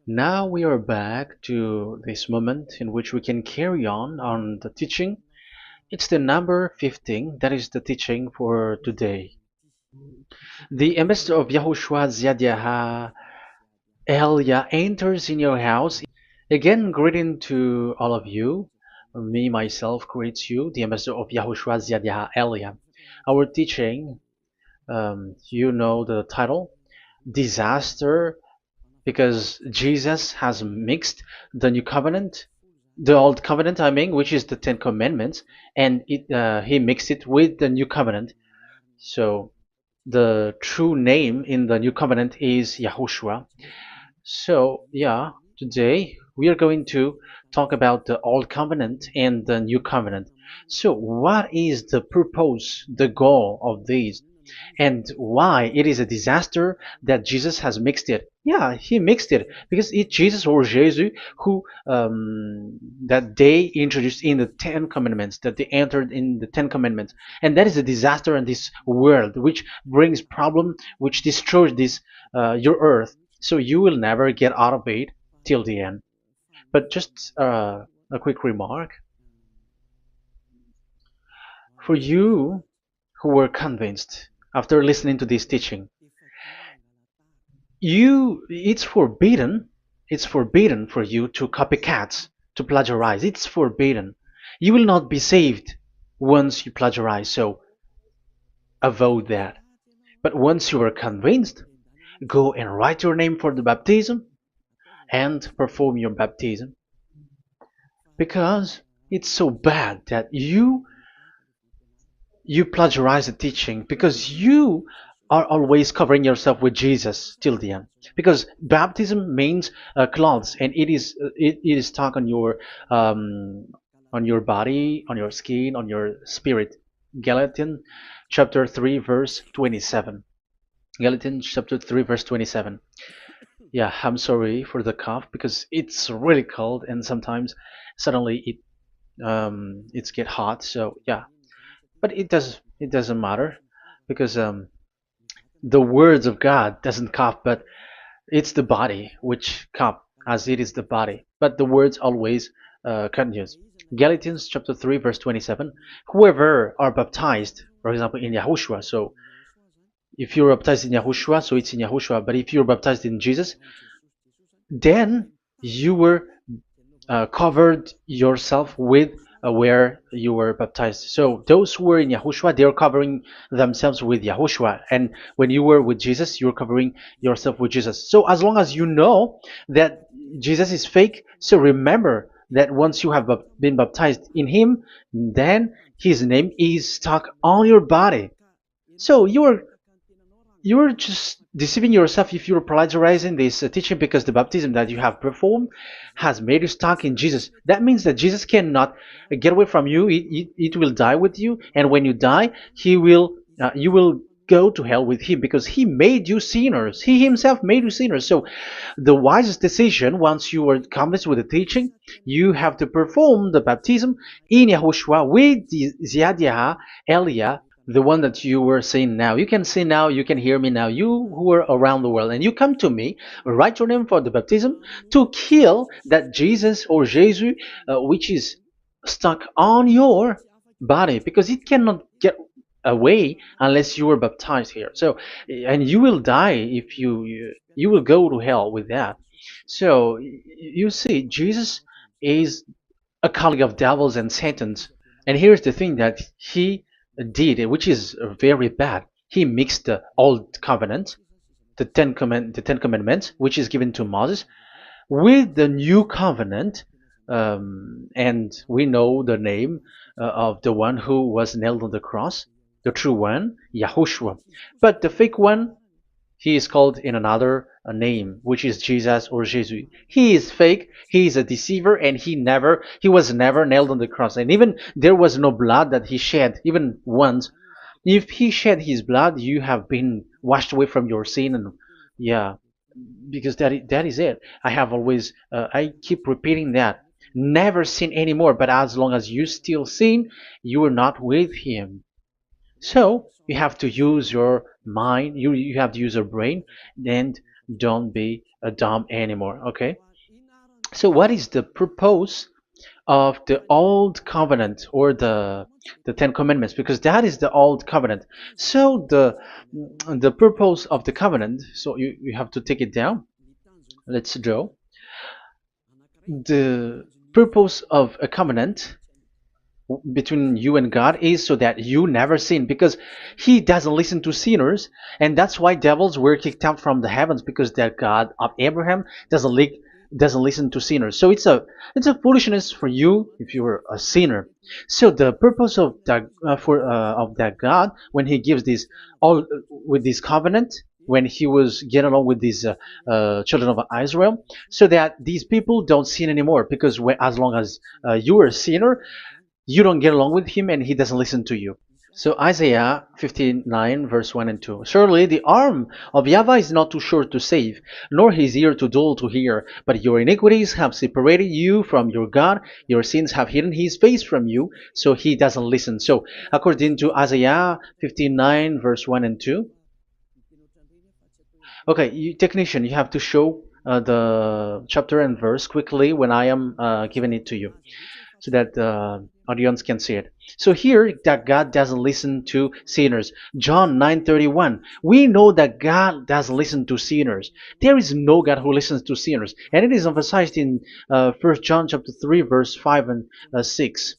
Now we are back to this moment in which we can carry on the teaching. It's the number 15, that is the teaching for today. The ambassador of YAHOSHUAH YAH Elia enters in your house. Again, greeting to all of you. Me, myself, greets you, the ambassador of YAHOSHUAH YAH Elia. Our teaching, you know the title, Disaster, because Jesus has mixed the new covenant, the old covenant, I mean, which is the Ten Commandments, and he mixed it with the new covenant. So the true name in the new covenant is Yahushua. So yeah, today we are going to talk about the old covenant and the new covenant. So what is the purpose, the goal of these? And why it is a disaster that Jesus has mixed it. Yeah, he mixed it because it's Jesus or Jesus who that they introduced in the Ten Commandments, that they entered in the Ten Commandments, and that is a disaster in this world, which brings problem, which destroys this your earth. So you will never get out of it till the end. But just a quick remark for you who were convinced after listening to this teaching. It's forbidden for you to copycat, to plagiarize. It's forbidden. You will not be saved once you plagiarize, so avoid that. But once you are convinced, go and write your name for the baptism and perform your baptism, because it's so bad that you plagiarize the teaching, because you are always covering yourself with Jesus till the end. Because baptism means clothes, and it is stuck on your body, on your skin, on your spirit. Galatians chapter 3 verse 27. Galatians chapter 3 verse 27. Yeah, I'm sorry for the cough because it's really cold and sometimes suddenly it's get hot. So yeah, but it doesn't matter because the words of God doesn't cough, but it's the body which cough, as it is the body. But the words always continues. Galatians chapter 3 verse 27. Whoever are baptized, for example, in Yahushua. So if you're baptized in Yahushua, so it's in Yahushua. But if you're baptized in Jesus, then you were covered yourself with where you were baptized. So those who were in Yahushua, they are covering themselves with Yahushua. And when you were with Jesus, you're covering yourself with Jesus. So as long as you know that Jesus is fake, so remember that once you have been baptized in him, then his name is stuck on your body. So you're just deceiving yourself if you're plagiarizing this teaching, because the baptism that you have performed has made you stuck in Jesus. That means that Jesus cannot get away from you. It will die with you, and when you die, you will go to hell with him, because he made you sinners. He himself made you sinners. So the wisest decision, once you are convinced with the teaching, you have to perform the baptism in Yahushua with the Ziad Elia, the one that you were saying now. You can see now, you can hear me now, you who are around the world, and you come to me, write your name for the baptism to kill that Jesus or Jesus, which is stuck on your body, because it cannot get away unless you are baptized here. So, and you will die if you will go to hell with that. So, you see, Jesus is a colleague of devils and Satans. And here's the thing that he did, which is very bad. He mixed the old covenant, the Ten Commandments, which is given to Moses, with the new covenant, and we know the name of the one who was nailed on the cross, the true one, Yahushua. But the fake one, he is called in another name, which is Jesus or Jesus. He is fake. He is a deceiver, and he was never nailed on the cross. And even there was no blood that he shed, even once. If he shed his blood, you have been washed away from your sin, and yeah, because that is it. I keep repeating that. Never sin anymore. But as long as you still sin, you are not with him. So you have to use your mind, you have to use your brain, and don't be dumb anymore. Okay, so what is the purpose of the old covenant, or the Ten Commandments? Because that is the old covenant. So the purpose of the covenant, so you have to take it down. Let's draw. The purpose of a covenant between you and God is so that you never sin, because he doesn't listen to sinners. And that's why devils were kicked out from the heavens, because the God of Abraham doesn't listen to sinners. So it's a foolishness for you if you were a sinner. So the purpose of that of that God, when he gives this all with this covenant, when he was getting along with these children of Israel, so that these people don't sin anymore, because as long as you are a sinner, you don't get along with him and he doesn't listen to you. So Isaiah 59 verse 1 and 2. Surely the arm of YAHVAH is not too short to save, nor his ear too dull to hear. But your iniquities have separated you from your God. Your sins have hidden his face from you, so he doesn't listen. So according to Isaiah 59 verse 1 and 2. Okay, technician, you have to show the chapter and verse quickly when I am giving it to you, so that the audience can see it. So here that God doesn't listen to sinners. John 9:31. We know that God doesn't listen to sinners. There is no God who listens to sinners, and it is emphasized in 1 John chapter 3 verse 5 and 6.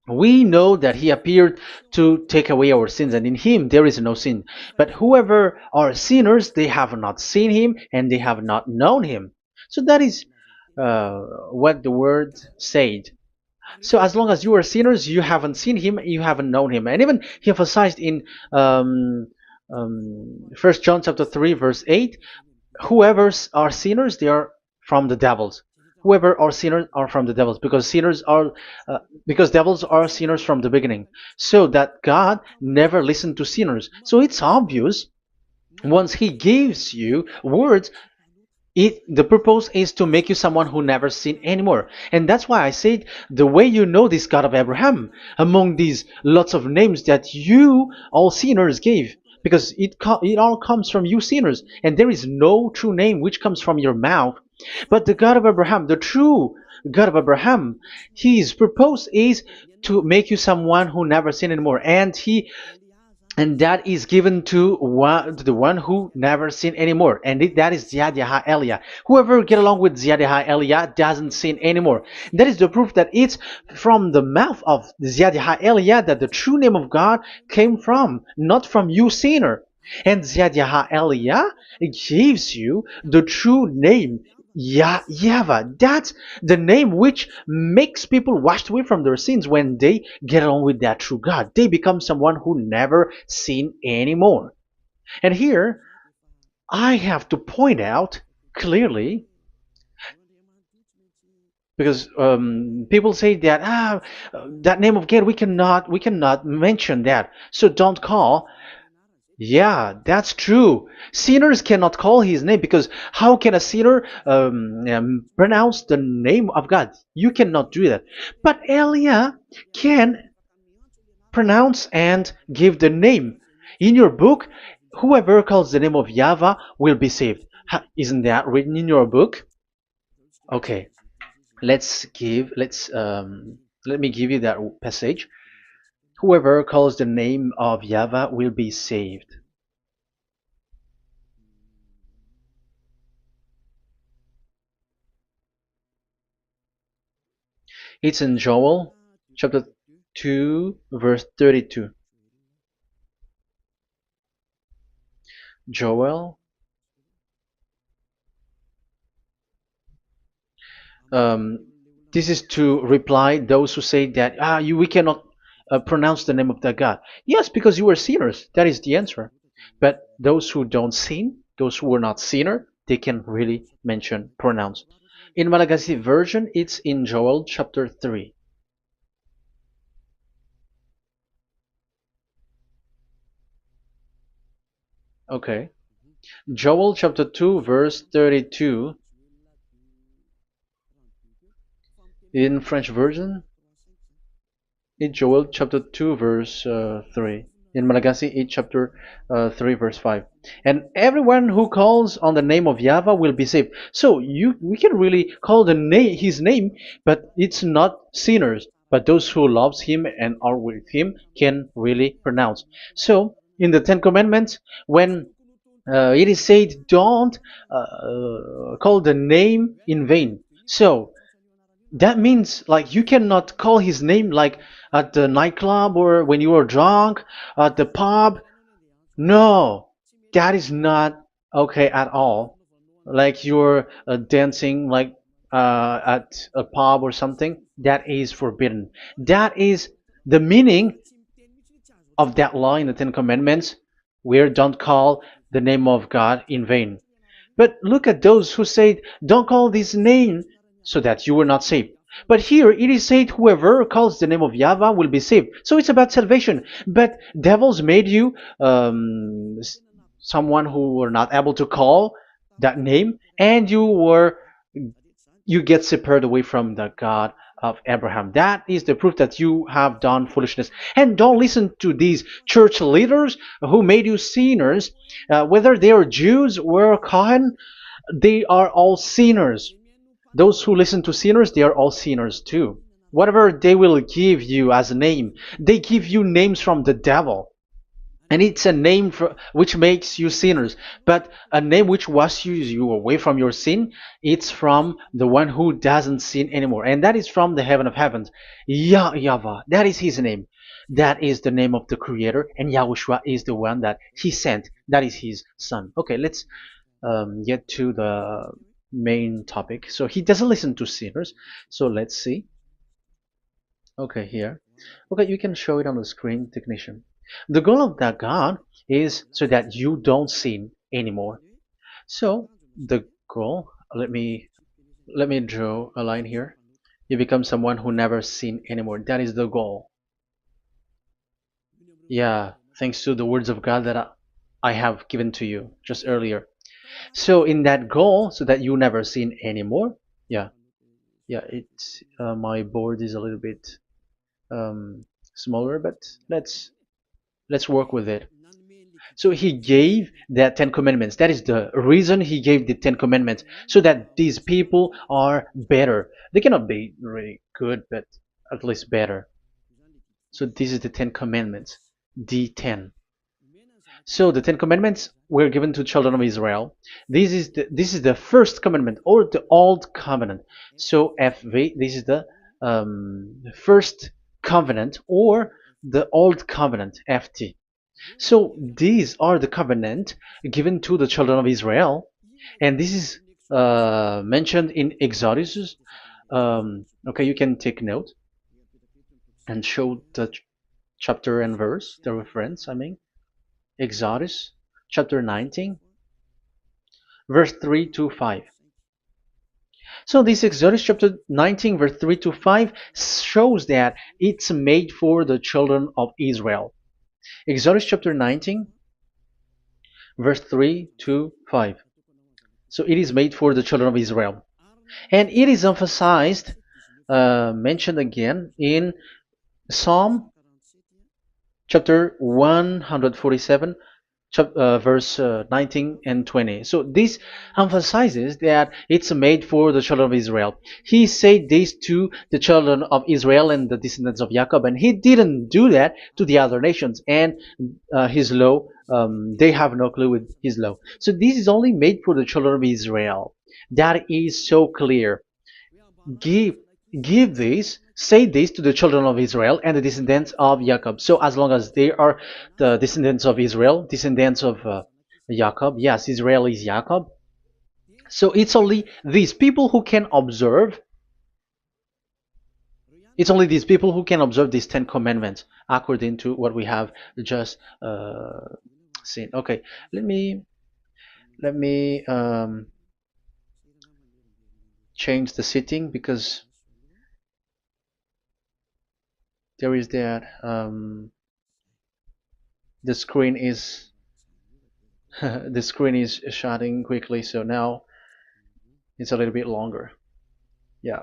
We know that he appeared to take away our sins, and in him there is no sin. But whoever are sinners, they have not seen him, and they have not known him. So that is what the word said. So as long as you are sinners, you haven't seen him, you haven't known him. And even he emphasized in 1 John chapter 3 verse 8, whoever are sinners, they are from the devils. Whoever are sinners are from the devils, because because devils are sinners from the beginning. So that God never listened to sinners. So it's obvious, once he gives you words, the purpose is to make you someone who never sinned anymore. And that's why I said, the way you know this God of Abraham among these lots of names that you all sinners gave, because it all comes from you sinners, and there is no true name which comes from your mouth. But the God of Abraham, the true God of Abraham, his purpose is to make you someone who never sinned anymore. And that is given to the one who never sin anymore, and that is YAH Eliah. Whoever get along with YAH Eliah doesn't sin anymore. That is the proof that it's from the mouth of YAH Eliah that the true name of God came from, not from you sinner. And YAH Eliah gives you the true name, YAHVAH. That's the name which makes people washed away from their sins. When they get along with that true God, they become someone who never sin anymore. And here, I have to point out clearly, because people say that that name of God, we cannot mention that, so don't call. Yeah, that's true. Sinners cannot call his name, because how can a sinner pronounce the name of God? You cannot do that. But Elia can pronounce and give the name. In your book, whoever calls the name of YAHVAH will be saved. Isn't that written in your book? Okay, let me give you that passage. Whoever calls the name of YAHVAH will be saved. It's in Joel chapter 2 verse 32. Joel, um, this is to reply those who say that we cannot pronounce the name of that God. Yes, because you are sinners. That is the answer. But those who don't sin, those who are not sinner, they can really pronounce. In Malagasy version, it's in Joel chapter 3. Okay. Joel chapter 2 verse 32. In French version, in Joel chapter 2 verse 3. in Malagasy 8 chapter 3 verse 5. And everyone who calls on the name of Yahweh will be saved. So we can really call the name his name, but it's not sinners, but those who loves him and are with him can really pronounce. So in the Ten Commandments, when it is said, don't call the name in vain. So that means like you cannot call his name like at the nightclub or when you are drunk at the pub. No, that is not okay at all. Like you're dancing like at a pub or something, that is forbidden. That is the meaning of that law in the Ten Commandments, where don't call the name of God in vain. But look at those who said, don't call this name so that you will not saved. But here it is said, whoever calls the name of Yahweh will be saved. So it's about salvation. But devils made you someone who were not able to call that name, and you get separated away from the God of Abraham. That is the proof that you have done foolishness. And don't listen to these church leaders who made you sinners, whether they are Jews or Kohen, they are all sinners. Those who listen to sinners, they are all sinners too. Whatever they will give you as a name, they give you names from the devil. And it's a name which makes you sinners, but a name which washes you away from your sin, it's from the one who doesn't sin anymore, and that is from the heaven of heavens. Yahvah, that is his name. That is the name of the Creator, and Yahushua is the one that he sent. That is his son. Okay, let's get to the main topic. So he doesn't listen to sinners. So let's see. Okay, here. Okay, you can show it on the screen, technician. The goal of that God is so that you don't sin anymore. So the goal, let me draw a line here. You become someone who never sin anymore. That is the goal. Yeah, thanks to the words of God that I have given to you just earlier. So in that goal, so that you never sin anymore. Yeah, yeah. It's my board is a little bit smaller, but let's work with it. So he gave the Ten Commandments. That is the reason he gave the Ten Commandments, so that these people are better. They cannot be really good, but at least better. So this is the Ten Commandments, the ten. So the Ten Commandments were given to children of Israel. This is the first commandment or the old covenant. So FV, this is the first covenant or the old covenant FT. So these are the covenant given to the children of Israel, and this is mentioned in Exodus. Okay, you can take note and show the chapter and verse, the reference. I mean, Exodus chapter 19, verse 3 to 5. So this Exodus chapter 19, verse 3 to 5 shows that it's made for the children of Israel. Exodus chapter 19, verse 3 to 5. So it is made for the children of Israel. And it is emphasized, mentioned again in Psalm chapter 147, verse 19 and 20. So this emphasizes that it's made for the children of Israel. He said this to the children of Israel and the descendants of Jacob, and he didn't do that to the other nations. And his law, they have no clue with his law. So this is only made for the children of Israel. That is so clear. Give give this, say this to the children of Israel and the descendants of Jacob. So as long as they are the descendants of Israel, descendants of Jacob, yes, Israel is Jacob. So it's only these people who can observe. It's only these people who can observe these Ten Commandments according to what we have just seen. Okay, let me change the setting because there is that the screen is the screen is shutting quickly, so now it's a little bit longer. Yeah.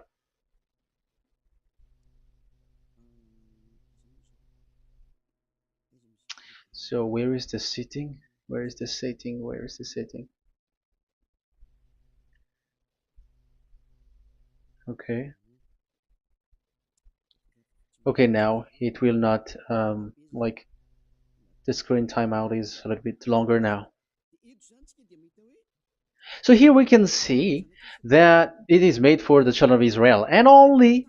So where is the sitting? Where is the sitting? Where is the sitting? Okay. Okay, now it will not like the screen timeout is a little bit longer now. So here we can see that it is made for the children of Israel, and only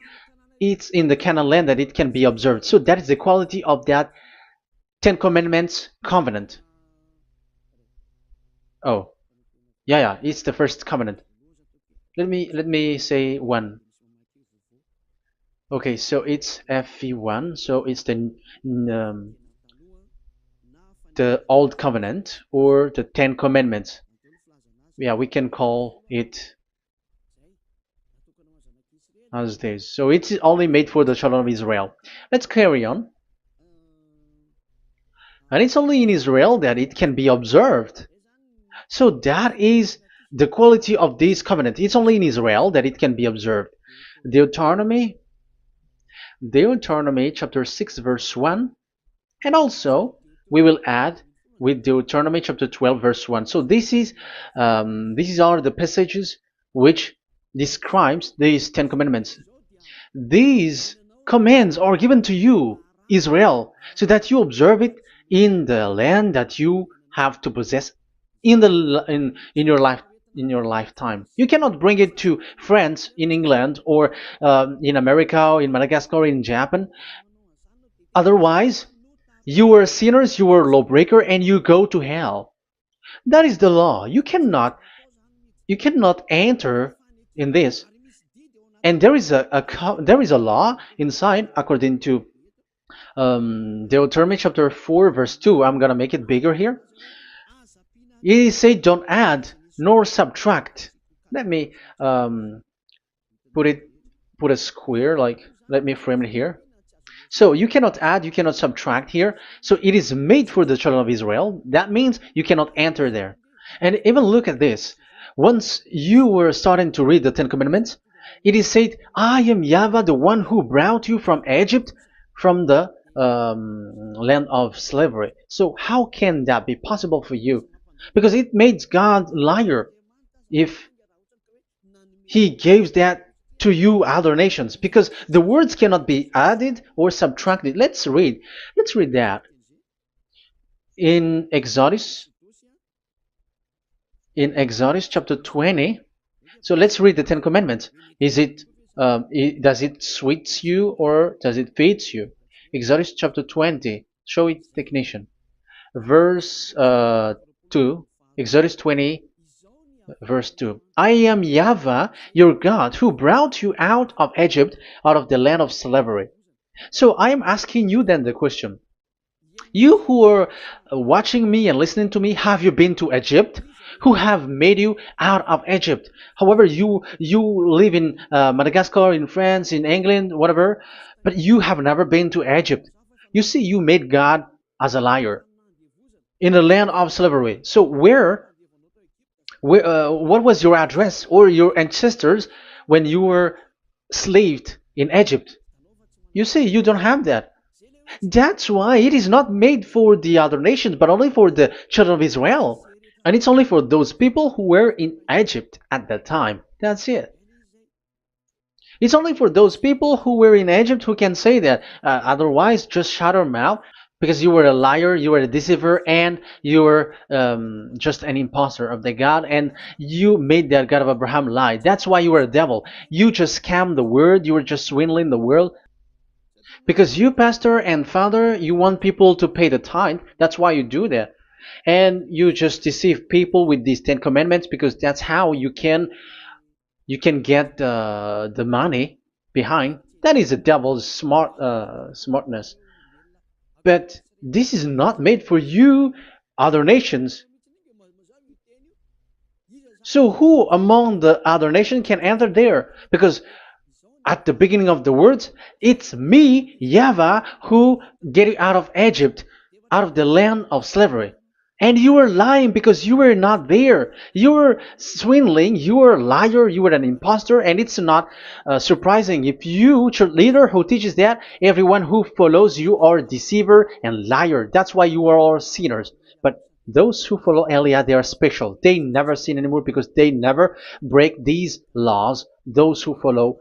it's in the Canaan land that it can be observed. So that is the quality of that Ten Commandments covenant. Oh, yeah, it's the first covenant. Let me say one. Okay, so it's FV1, so it's the old covenant or the Ten Commandments. Yeah, we can call it as this. So it's only made for the children of Israel. Let's carry on. And it's only in Israel that it can be observed. So that is the quality of this covenant. It's only in Israel that it can be observed. Deuteronomy, Deuteronomy chapter 6 verse 1, and also we will add with Deuteronomy chapter 12 verse 1. So these are the passages which describes these Ten Commandments. These commands are given to you, Israel, so that you observe it in the land that you have to possess in your lifetime. You cannot bring it to France, in England, or in America, or in Madagascar, or in Japan. Otherwise, you are sinners, you are lawbreaker, and you go to hell. That is the law. You cannot enter in this. And there is a law inside according to Deuteronomy chapter 4 verse 2. I'm gonna make it bigger here. It says don't add nor subtract. Let me put a square, like let me frame it here. So you cannot add, you cannot subtract here. So it is made for the children of Israel. That means you cannot enter there. And even look at this. Once you were starting to read the Ten Commandments, it is said, I am YAHVAH, the one who brought you from Egypt, from the land of slavery. So how can that be possible for you? Because it makes God liar if he gives that to you other nations, because the words cannot be added or subtracted. Let's read that in Exodus chapter 20. So let's read the Ten Commandments. Does it suits you or does it fits you? Exodus chapter 20. Show it, technician. Verse 2. Exodus 20 verse 2. I am YAHVAH, your God, who brought you out of Egypt, out of the land of slavery. So I am asking you then the question. You who are watching me and listening to me, have you been to Egypt? Who have made you out of Egypt? However, you live in Madagascar, in France, in England, whatever, but you have never been to Egypt. You see, you made God as a liar in the land of slavery. So what was your address or your ancestors when you were slaved in Egypt? You see, you don't have that. That's why it is not made for the other nations, but only for the children of Israel. And it's only for those people who were in Egypt at that time. That's it. It's only for those people who were in Egypt who can say that. Otherwise, just shut your mouth, because you were a liar, you were a deceiver, and you were just an imposter of the God, and you made that God of Abraham lie. That's why you were a devil. You just scammed the word, you were just swindling the world. Because you, pastor and father, you want people to pay the tithe. That's why you do that. And you just deceive people with these 10 commandments, because that's how you can get the money behind. That is the devil's smartness. But this is not made for you, other nations. So who among the other nations can enter there? Because at the beginning of the words, it's me, YAHVAH, who get you out of Egypt, out of the land of slavery. And you were lying because you were not there. You were swindling. You were a liar. You were an imposter. And it's not surprising if you, church leader who teaches that, everyone who follows you are deceiver and liar. That's why you are all sinners. But those who follow Elia, they are special. They never sin anymore because they never break these laws. Those who follow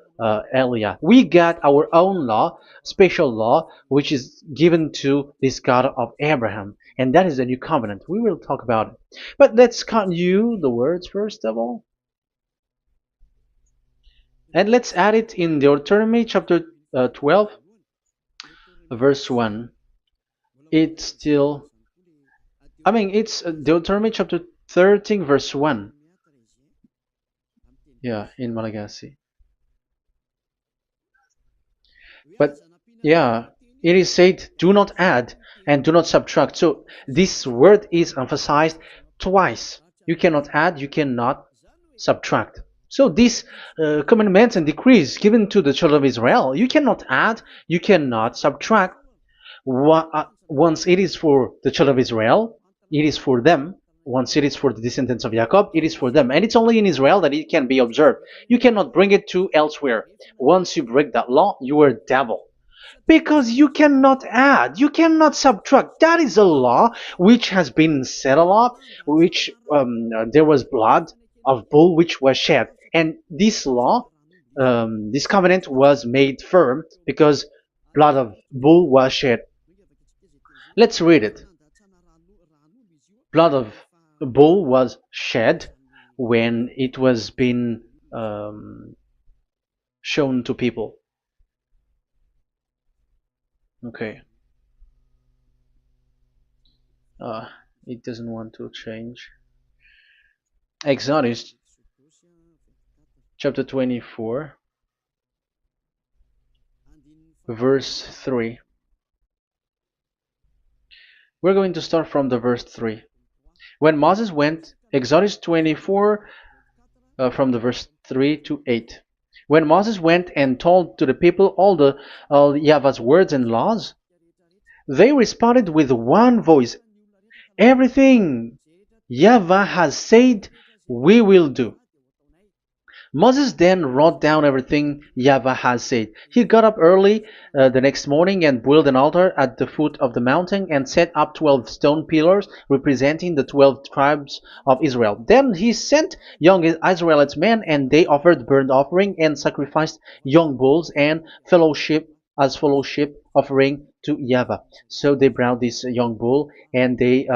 Elia. We got our own law, special law, which is given to this God of Abraham. And that is the new covenant. We will talk about it. But let's continue the words first of all. And let's add it in Deuteronomy chapter 12, verse 1. It's still, it's Deuteronomy chapter 13, verse 1. Yeah, in Malagasy. But yeah, it is said, do not add and do not subtract. So this word is emphasized twice. You cannot add, you cannot subtract. So these commandments and decrees given to the children of Israel, you cannot add, you cannot subtract. Once it is for the children of Israel, it is for them. Once it is for the descendants of Jacob, it is for them. And it's only in Israel that it can be observed. You cannot bring it to elsewhere. Once you break that law, you are a devil. Because you cannot add, you cannot subtract. That is a law which has been settled up, which there was blood of bull which was shed. And this law, this covenant was made firm because blood of bull was shed. Let's read it. Blood of bull was shed when it was been shown to people. Okay. It doesn't want to change. Exodus chapter 24, verse 3. We're going to start from the verse 3. When Moses went, Exodus 24, from the verse 3 to 8. When Moses went and told to the people all YAHVAH's words and laws, they responded with one voice, everything YAHVAH has said, we will do. Moses then wrote down everything YAHVAH has said. He got up early the next morning and built an altar at the foot of the mountain and set up 12 stone pillars representing the 12 tribes of Israel. Then he sent young Israelite men, and they offered burnt offering and sacrificed young bulls and fellowship offering to YAHVAH. So they brought this young bull and they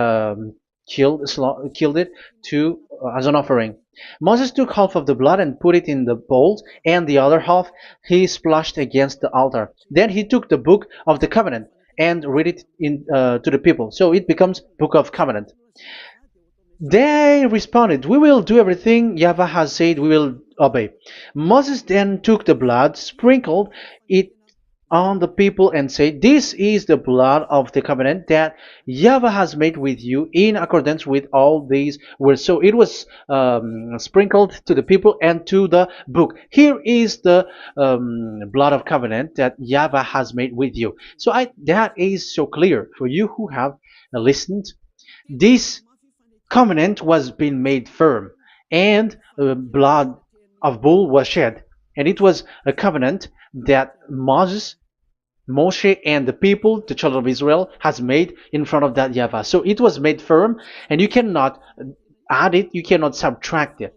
killed it as an offering. Moses took half of the blood and put it in the bowls, and the other half he splashed against the altar. Then he took the book of the covenant and read it to the people. So it becomes book of covenant. They responded, we will do everything YAHVAH has said, we will obey. Moses then took the blood, sprinkled it on the people and said, this is the blood of the covenant that YAHVAH has made with you in accordance with all these words. So it was sprinkled to the people and to the book. Here is the blood of covenant that YAHVAH has made with you. So that is so clear for you who have listened. This covenant was being made firm, and blood of bull was shed. And it was a covenant that Moshe and the people, the children of Israel, has made in front of that YAHVAH. So it was made firm, and you cannot add it, you cannot subtract it.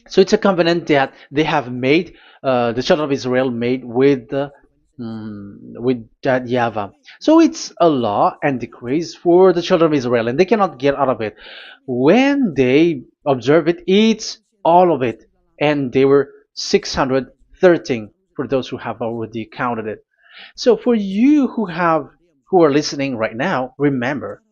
So it's a covenant that they have made, the children of Israel made with that YAHVAH. So it's a law and decrees for the children of Israel, and they cannot get out of it. When they observe it, it's all of it, and they were 613 for those who have already counted it. So for you who are listening right now, remember,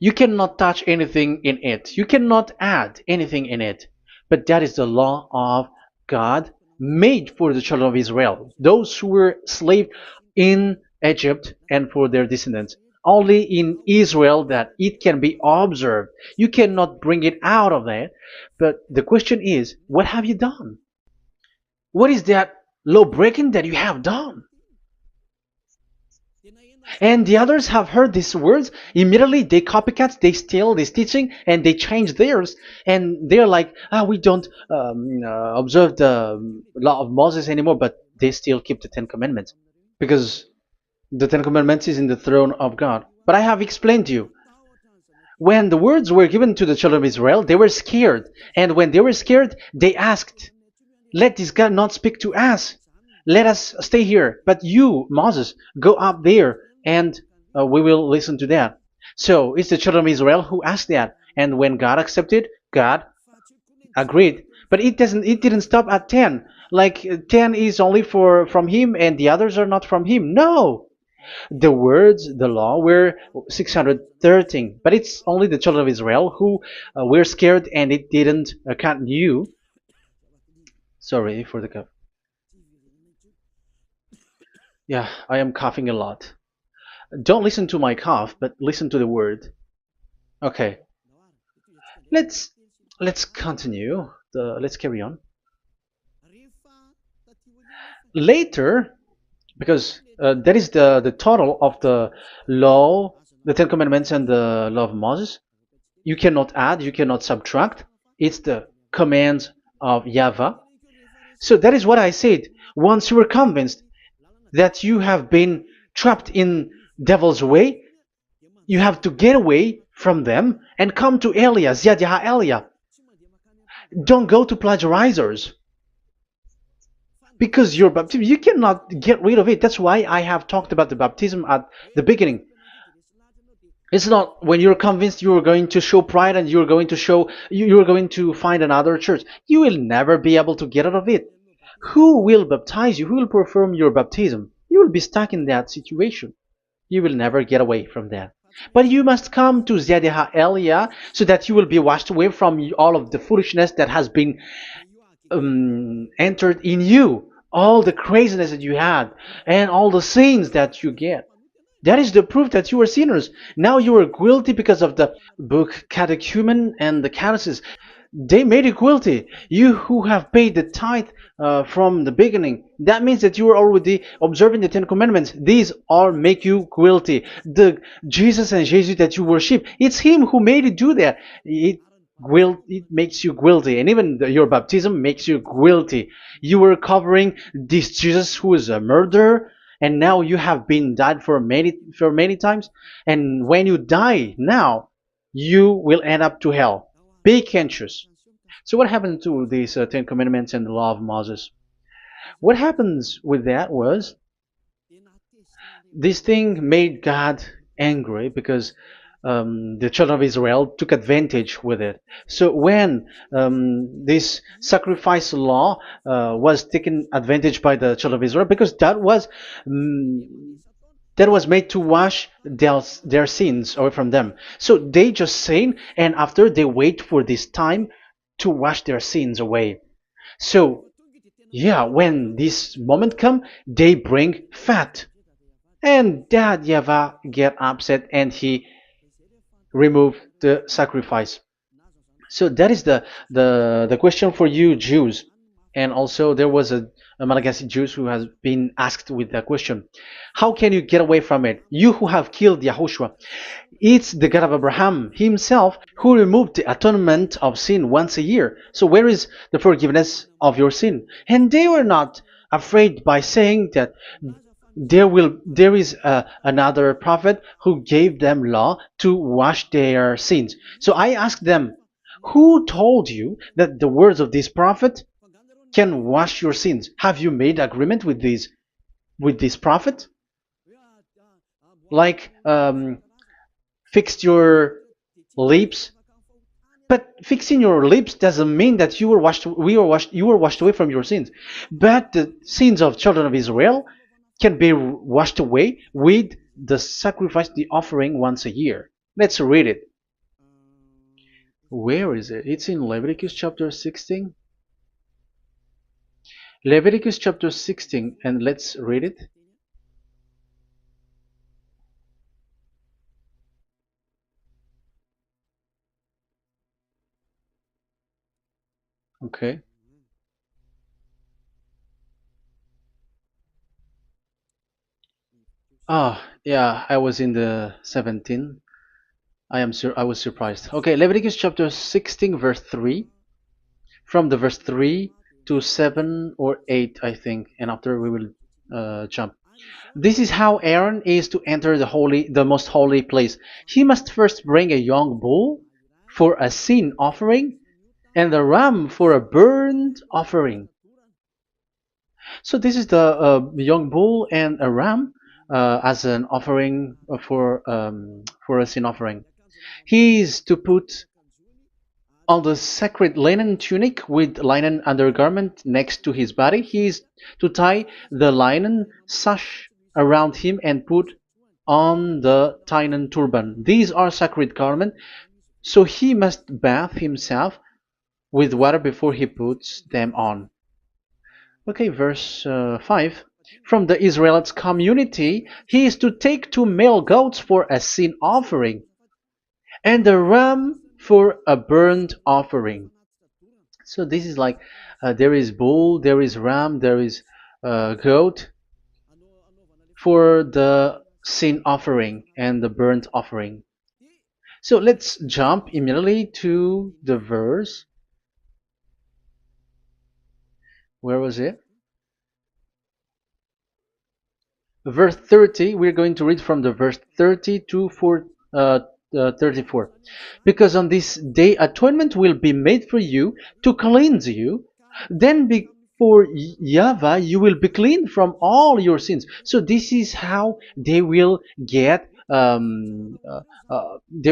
you cannot touch anything in it. You cannot add anything in it. But that is the law of God made for the children of Israel, those who were slaves in Egypt and for their descendants. Only in Israel that it can be observed. You cannot bring it out of that. But the question is, what have you done? What is that law breaking that you have done? And the others have heard these words. Immediately, they copycats, they steal this teaching, and they change theirs. And they're like, we don't observe the law of Moses anymore, but they still keep the Ten Commandments because the Ten Commandments is in the throne of God. But I have explained to you, when the words were given to the children of Israel, they were scared. And when they were scared, they asked, let this God not speak to us. Let us stay here. But you, Moses, go up there and we will listen to that. So it's the children of Israel who asked that. And when God accepted, God agreed. But it didn't stop at 10. Like 10 is only for from him and the others are not from him. No. The words, the law were 613. But it's only the children of Israel who were scared and it didn't knew. Sorry for the cough. Yeah, I am coughing a lot. Don't listen to my cough, but listen to the word. Okay, let's let's continue. Let's carry on. Later, because that is the total of the law, the Ten Commandments, and the law of Moses. You cannot add, you cannot subtract. It's the commands of YAHVAH. So that is what I said. Once you were convinced that you have been trapped in devil's way, you have to get away from them and come to Elia, Ziadiha Elia. Don't go to plagiarizers. Because your baptism, you cannot get rid of it. That's why I have talked about the baptism at the beginning. It's not when you're convinced you're going to show pride and you're going to show you're going to find another church. You will never be able to get out of it. Who will baptize you? Who will perform your baptism? You will be stuck in that situation. You will never get away from that. But you must come to Ziadiha Elia so that you will be washed away from all of the foolishness that has been entered in you, all the craziness that you had, and all the sins that you get. That is the proof that you are sinners. Now you are guilty because of the book catechumen and the catechism. They made you guilty. You who have paid the tithe from the beginning, that means that you are already observing the Ten Commandments. These all make you guilty. The Jesus and Jesus that you worship, it's Him who made you do that. It makes you guilty, and even your baptism makes you guilty. You were covering this Jesus who is a murderer, and now you have been died for many times. And when you die now, you will end up to hell. Be conscious. So what happened to these Ten Commandments and the law of Moses? What happens with that was this thing made God angry because the children of Israel took advantage with it. So when this sacrifice law was taken advantage by the children of Israel, because that was made to wash their sins away from them. So they just sin, and after they wait for this time to wash their sins away. So yeah, when this moment come, they bring fat, and Dad Yava get upset and he remove the sacrifice. So that is the question for you Jews. And also there was a Malagasy Jews who has been asked with that question. How can you get away from it? You who have killed YAHOSHUAH. It's the God of Abraham himself who removed the atonement of sin once a year. So where is the forgiveness of your sin? And they were not afraid by saying that there is another prophet who gave them law to wash their sins. So I asked them, who told you that the words of this prophet can wash your sins? Have you made agreement with this prophet? Like fix your lips. But fixing your lips doesn't mean that you were washed away from your sins. But the sins of children of Israel can be washed away with the sacrifice, the offering once a year. Let's read it. Where is it? It's in Leviticus chapter 16. Leviticus chapter 16, and let's read it. Okay. Ah, yeah, I was in the 17. I was surprised. Okay, Leviticus chapter 16 verse 3, from the verse 3 to 7 or 8, I think, and after we will jump. This is how Aaron is to enter the most holy place. He must first bring a young bull for a sin offering and a ram for a burnt offering. So this is the young bull and a ram as an offering for a sin offering. He is to put on the sacred linen tunic with linen undergarment next to his body. He is to tie the linen sash around him and put on the linen turban. These are sacred garments, so he must bathe himself with water before he puts them on. Okay, verse 5. From the Israelites community, he is to take two male goats for a sin offering and a ram for a burnt offering. So this is like there is bull, there is ram, there is goat for the sin offering and the burnt offering. So let's jump immediately to the verse. Where was it? Verse 30. We're going to read from the verse 30 to 34. Because on this day atonement will be made for you to cleanse you. Then before YAHVAH you will be clean from all your sins. So this is how they will get they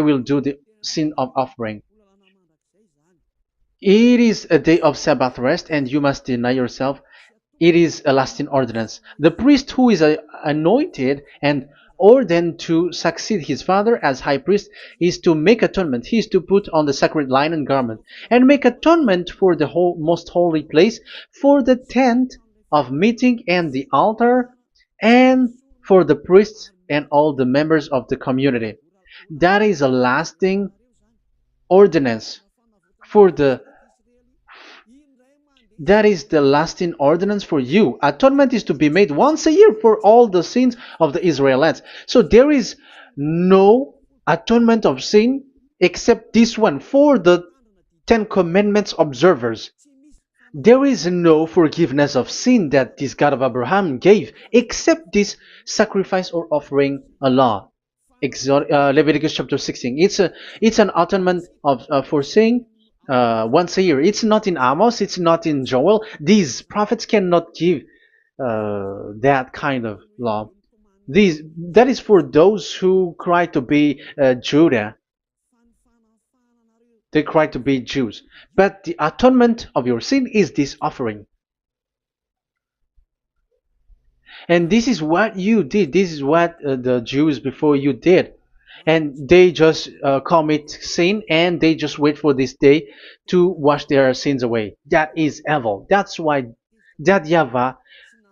will do the sin of offering. It is a day of Sabbath rest, and you must deny yourself. It is a lasting ordinance. The priest who is anointed and ordained to succeed his father as high priest is to make atonement. He is to put on the sacred linen garment and make atonement for the whole most holy place, for the tent of meeting and the altar, and for the priests and all the members of the community. That is a lasting ordinance for the that is the lasting ordinance for you. Atonement is to be made once a year for all the sins of the Israelites. So there is no atonement of sin except this one for the Ten Commandments observers. There is no forgiveness of sin that this God of Abraham gave except this sacrifice or offering a law. Leviticus chapter 16. It's an atonement of for sin once a year. It's not in Amos. It's not in Joel. These prophets cannot give that kind of law. That is for those who cry to be Judah. They cry to be Jews. But the atonement of your sin is this offering. And this is what you did. This is what the Jews before you did. And they just commit sin and they just wait for this day to wash their sins away. That is evil. That's why that YAHVAH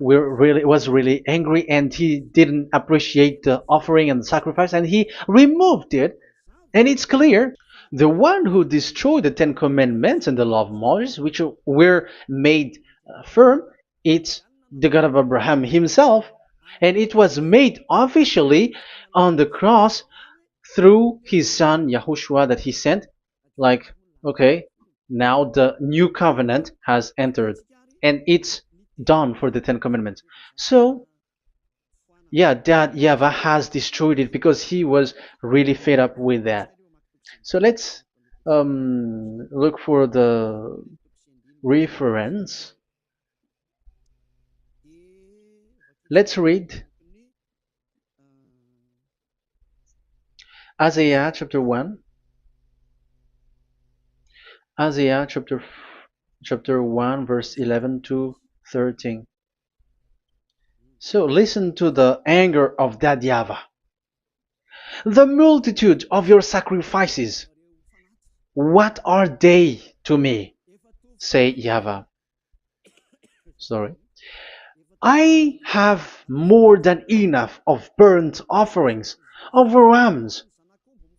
was really angry and he didn't appreciate the offering and the sacrifice and he removed it. And it's clear the one who destroyed the Ten Commandments and the law of Moses, which were made firm, it's the God of Abraham himself. And it was made officially on the cross through his son YAHOSHUAH that he sent. Like, okay, now the new covenant has entered and it's done for the Ten Commandments. So yeah, that YAHVAH has destroyed it because he was really fed up with that. So let's look for the reference. Let's read Isaiah chapter 1. Isaiah chapter 1 verse 11 to 13. So listen to the anger of that YAHVAH. The multitude of your sacrifices, what are they to me? Say YAHVAH. Sorry. I have more than enough of burnt offerings, of rams,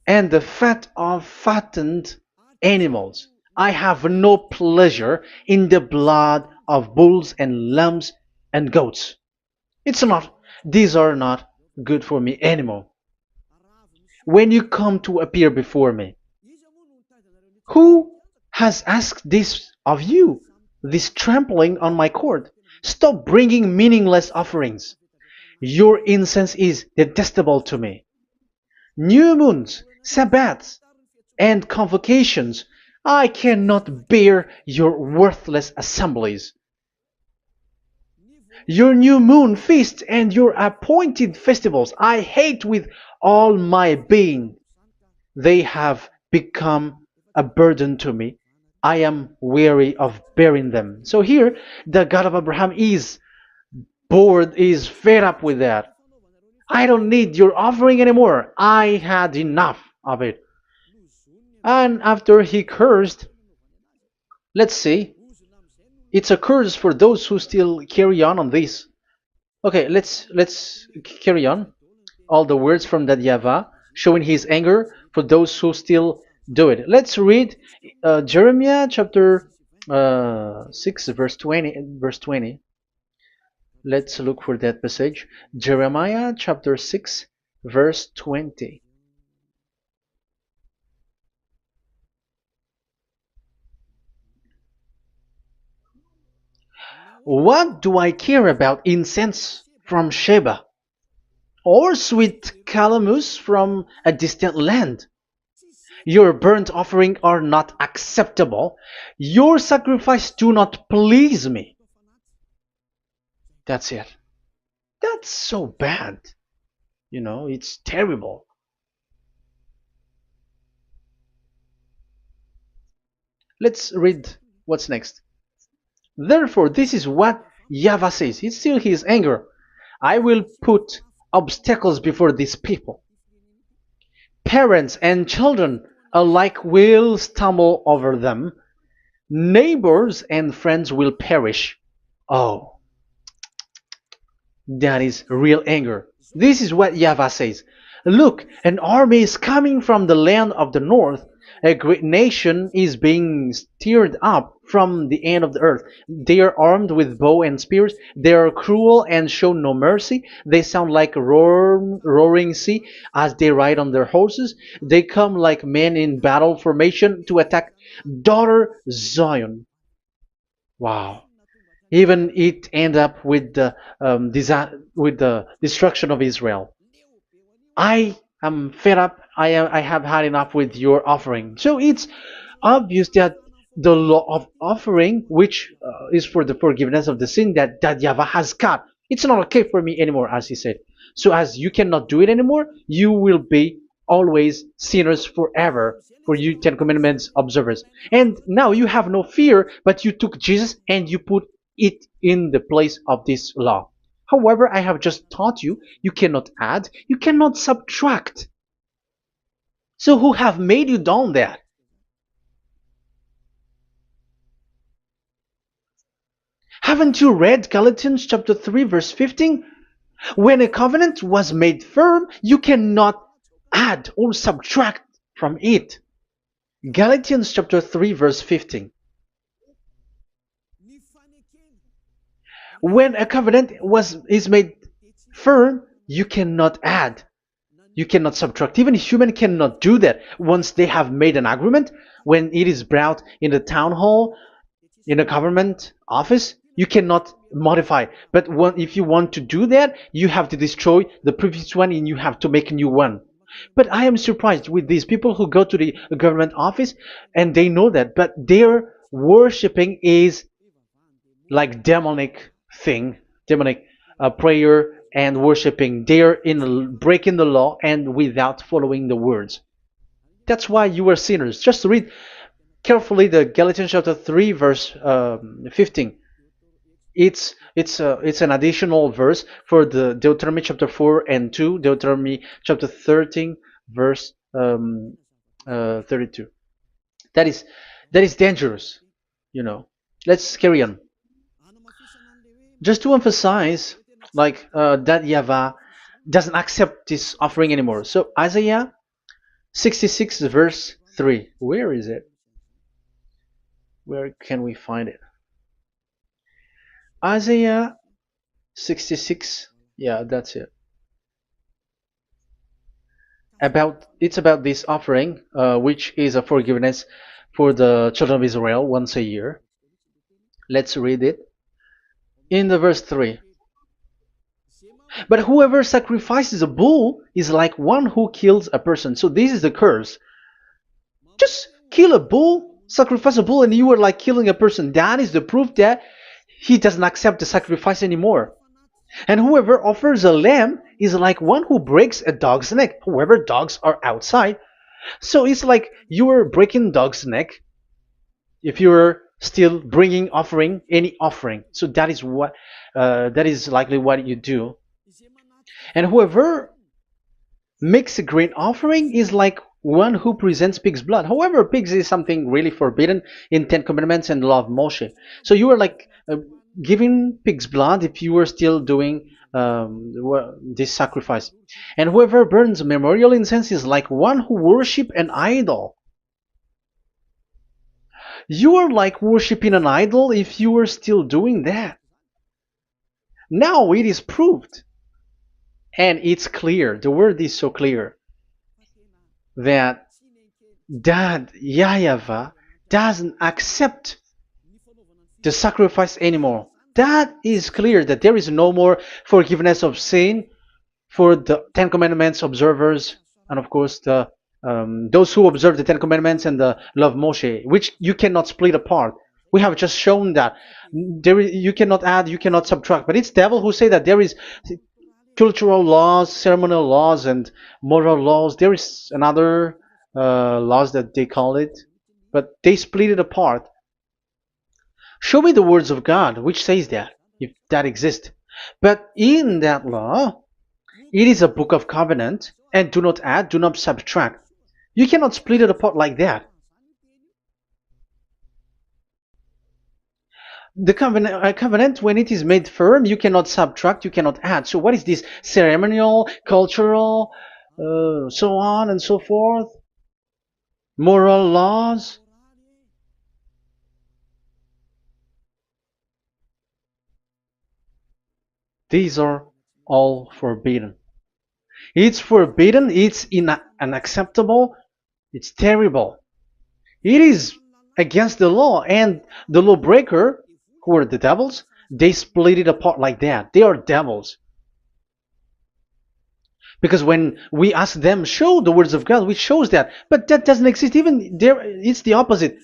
and the fat of fattened animals. I have no pleasure in the blood of bulls and lambs and goats. These are not good for me anymore. When you come to appear before me, who has asked this of you? This trampling on my court. Stop bringing meaningless offerings. Your incense is detestable to me. New moons, Sabbaths, and convocations. I cannot bear your worthless assemblies. Your new moon feasts and your appointed festivals I hate with all my being. They have become a burden to me. I am weary of bearing them. So here, the God of Abraham is bored, is fed up with that. I don't need your offering anymore. I had enough of it. And after he cursed, let's see, it's a curse for those who still carry on this. Okay, let's carry on. All the words from that YAHVAH showing his anger for those who still do it. Let's read Jeremiah chapter 6 verse 20 verse 20. Let's look for that passage. Jeremiah chapter 6 verse 20. What do I care about incense from Sheba, or sweet calamus from a distant land? Your burnt offering are not acceptable. Your sacrifice do not please me. That's it. That's so bad. It's terrible. Let's read what's next. Therefore, this is what YAHVAH says. It's still his anger. I will put obstacles before these people. Parents and children alike will stumble over them. Neighbors and friends will perish. Oh, that is real anger. This is what YAHVAH says. Look, an army is coming from the land of the north. A great nation is being stirred up from the end of the earth. They are armed with bow and spears. They are cruel and show no mercy. They sound like a roaring sea as they ride on their horses. They come like men in battle formation to attack daughter Zion. Wow. Even it end up with the with the destruction of Israel. I am fed up. I have had enough with your offering. So it's obvious that the law of offering, which is for the forgiveness of the sin that YAHVAH has got, it's not okay for me anymore, as he said. So as you cannot do it anymore, you will be always sinners forever for you Ten Commandments observers. And now you have no fear, but you took Jesus and you put it in the place of this law. However, I have just taught you, you cannot add, you cannot subtract. So who have made you done that? Haven't you read Galatians chapter 3 verse 15? When a covenant was made firm, you cannot add or subtract from it. Galatians chapter 3 verse 15. When a covenant is made firm, you cannot add. You cannot subtract. Even human cannot do that. Once they have made an agreement, when it is brought in the town hall, in a government office, you cannot modify. But if you want to do that, you have to destroy the previous one and you have to make a new one. But I am surprised with these people who go to the government office and they know that, but their worshipping is like demonic thing, demonic prayer and worshipping. They're in breaking the law and without following the words. That's why you are sinners. Just read carefully the Galatians chapter 3 verse 15. It's an additional verse for the Deuteronomy chapter 4 and 2, Deuteronomy chapter 13 verse 32. That is dangerous, you know. Let's carry on. Just to emphasize, like that YAHVAH doesn't accept this offering anymore. So Isaiah 66 verse 3. Where is it? Where can we find it? Isaiah 66. Yeah, that's it. About this offering, which is a forgiveness for the children of Israel once a year. Let's read it in the verse 3. But whoever sacrifices a bull is like one who kills a person. So this is the curse. Just kill a bull, sacrifice a bull, and you are like killing a person. That is the proof that he doesn't accept the sacrifice anymore. And whoever offers a lamb is like one who breaks a dog's neck. However, dogs are outside. So it's like you are breaking dog's neck if you're still bringing offering any offering. So that is likely what you do. And whoever makes a grain offering is like one who presents pig's blood. However, pigs is something really forbidden in Ten Commandments and the law of Moshe. So you are like giving pig's blood if you were still doing this sacrifice. And whoever burns memorial incense is like one who worship an idol. You are like worshiping an idol if you are still doing that. Now it is proved, and it's clear. The word is so clear that YAHVAH doesn't accept the sacrifice anymore. That is clear that there is no more forgiveness of sin for the Ten Commandments observers, and of course those who observe the Ten Commandments and the law of Moshe, which you cannot split apart. We have just shown that you cannot add, you cannot subtract. But it's devil who say that there is cultural laws, ceremonial laws, and moral laws. There is another laws that they call it, but they split it apart. Show me the words of God which says that, if that exists. But in that law, it is a book of covenant, and do not add, do not subtract. You cannot split it apart like that. The covenant, when it is made firm, you cannot subtract, you cannot add. So what is this ceremonial, cultural, so on and so forth? Moral laws? These are all forbidden. It's forbidden, it's unacceptable, it's terrible. It is against the law, and the lawbreaker, who are the devils, they split it apart like that. They are devils. Because when we ask them, show the words of God, which shows that, but that doesn't exist. Even there, it's the opposite.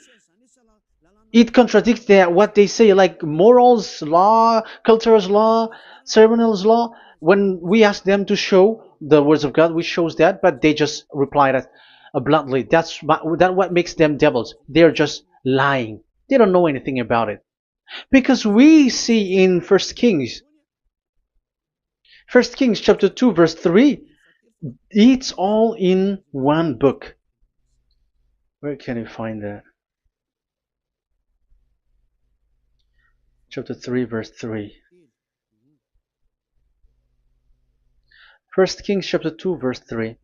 It contradicts what they say, like morals law, cultural law, ceremonial law. When we ask them to show the words of God, which shows that, but they just reply that bluntly. That's what makes them devils. They're just lying. They don't know anything about it. Because we see in First Kings chapter 2 verse 3, it's all in one book. Where can you find that? Chapter 3 verse 3. 1 Kings chapter 2 verse 3.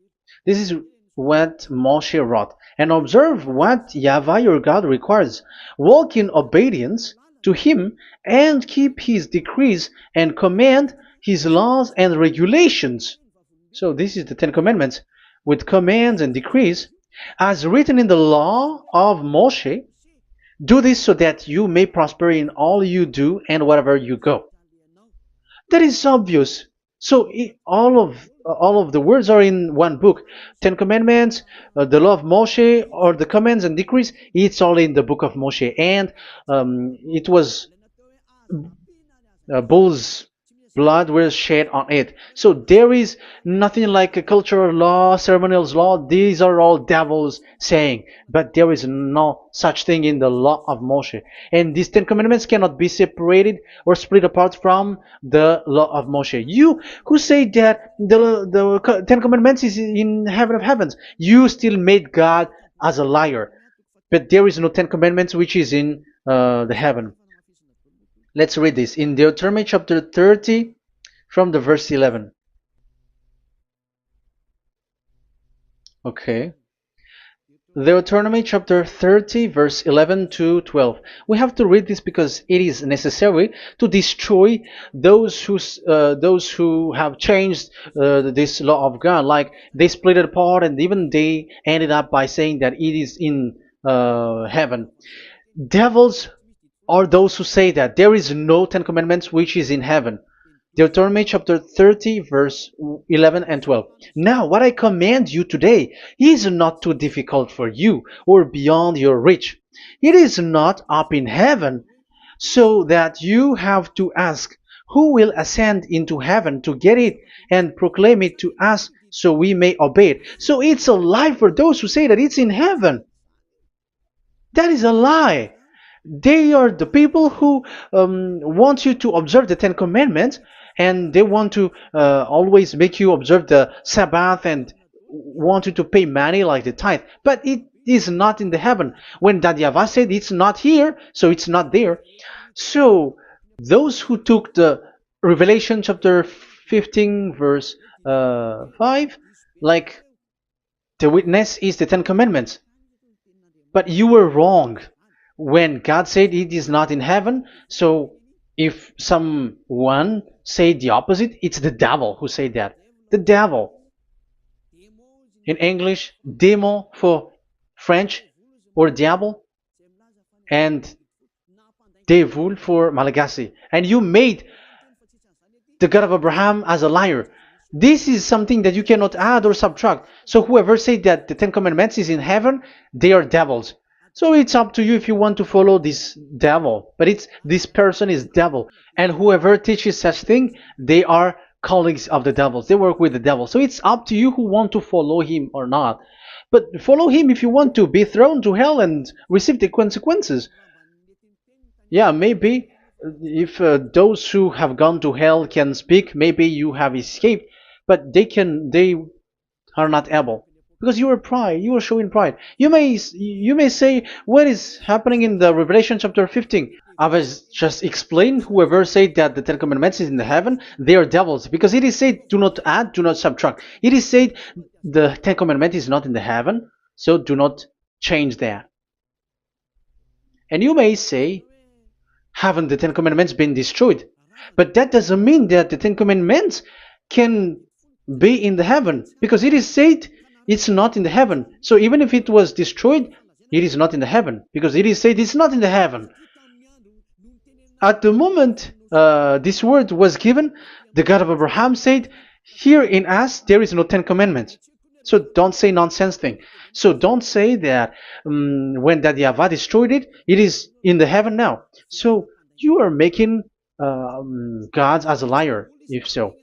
This is what Moshe wrote. And observe what YAHVAH your God requires. Walk in obedience to him and keep his decrees and command his laws and regulations. So this is the Ten Commandments with commands and decrees as written in the law of Moshe. Do this so that you may prosper in all you do and wherever you go. That is obvious. So all of the words are in one book. Ten Commandments, the law of Moshe, or the commands and decrees. It's all in the book of Moshe, and it was bull's blood was shed on it. So there is nothing like a cultural law, ceremonial law. These are all devils saying, but there is no such thing in the law of Moshe. And these Ten Commandments cannot be separated or split apart from the law of Moshe. You who say that the Ten Commandments is in heaven of heavens, you still made God as a liar. But there is no Ten Commandments which is in the heaven. Let's read this in Deuteronomy chapter 30 from the verse 11. Okay. Deuteronomy chapter 30 verse 11 to 12. We have to read this because it is necessary to destroy those who have changed this law of God. Like they split it apart and even they ended up by saying that it is in heaven. Devils are those who say that there is no Ten Commandments which is in heaven. Deuteronomy chapter 30, verse 11 and 12. Now, what I command you today is not too difficult for you or beyond your reach. It is not up in heaven, so that you have to ask, who will ascend into heaven to get it and proclaim it to us so we may obey it? So it's a lie for those who say that it's in heaven. That is a lie. They are the people who want you to observe the Ten Commandments, and they want to always make you observe the Sabbath and want you to pay money like the tithe. But it is not in the heaven. When that YAHVAH said it's not here, so it's not there. So those who took the Revelation chapter 15 verse 5, like the witness is the Ten Commandments. But you were wrong when God said it is not in heaven. So if someone say the opposite, it's the devil who said that. The devil. In English, démon for French, or diable, and devil for Malagasy. And you made the God of Abraham as a liar. This is something that you cannot add or subtract. So whoever said that the Ten Commandments is in heaven, they are devils. So it's up to you if you want to follow this devil. But it's this person is devil. And whoever teaches such thing, they are colleagues of the devils. They work with the devil. So it's up to you who want to follow him or not. But follow him if you want to be thrown to hell and receive the consequences. Yeah, maybe if those who have gone to hell can speak, maybe you have escaped, but they are not able because you are pride. You are showing pride. You may say, what is happening in the Revelation chapter 15? I was just explained. Whoever said that the Ten Commandments is in the heaven, they are devils, because it is said, do not add, do not subtract. It is said the Ten Commandment is not in the heaven, so do not change that. And you may say, haven't the Ten Commandments been destroyed? But that doesn't mean that the Ten Commandments can be in the heaven, because it is said it's not in the heaven. So even if it was destroyed, it is not in the heaven, because it is said it's not in the heaven. At the moment this word was given, the God of Abraham said, here in us there is no Ten Commandments. So don't say nonsense thing. So don't say that when that YAHVAH destroyed it, it is in the heaven now. So you are making God as a liar, if so.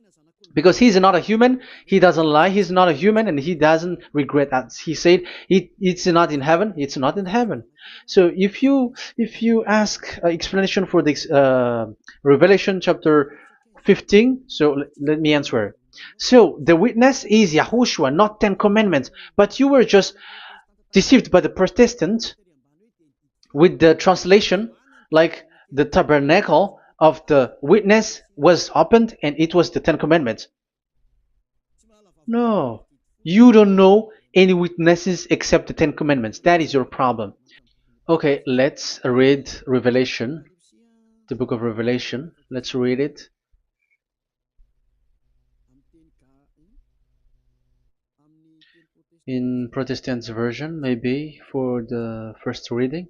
Because he's not a human, he doesn't lie, he's not a human, and he doesn't regret that. He said it's not in heaven, it's not in heaven. So if you ask explanation for this Revelation chapter 15, so let me answer. So the witness is YAHOSHUAH, not Ten Commandments. But you were just deceived by the Protestants with the translation, like the tabernacle of the witness was opened and it was the Ten Commandments. No, you don't know any witnesses except the Ten Commandments. That is your problem. Okay, let's read Revelation, the book of Revelation. Let's read it. In Protestant's version, maybe for the first reading.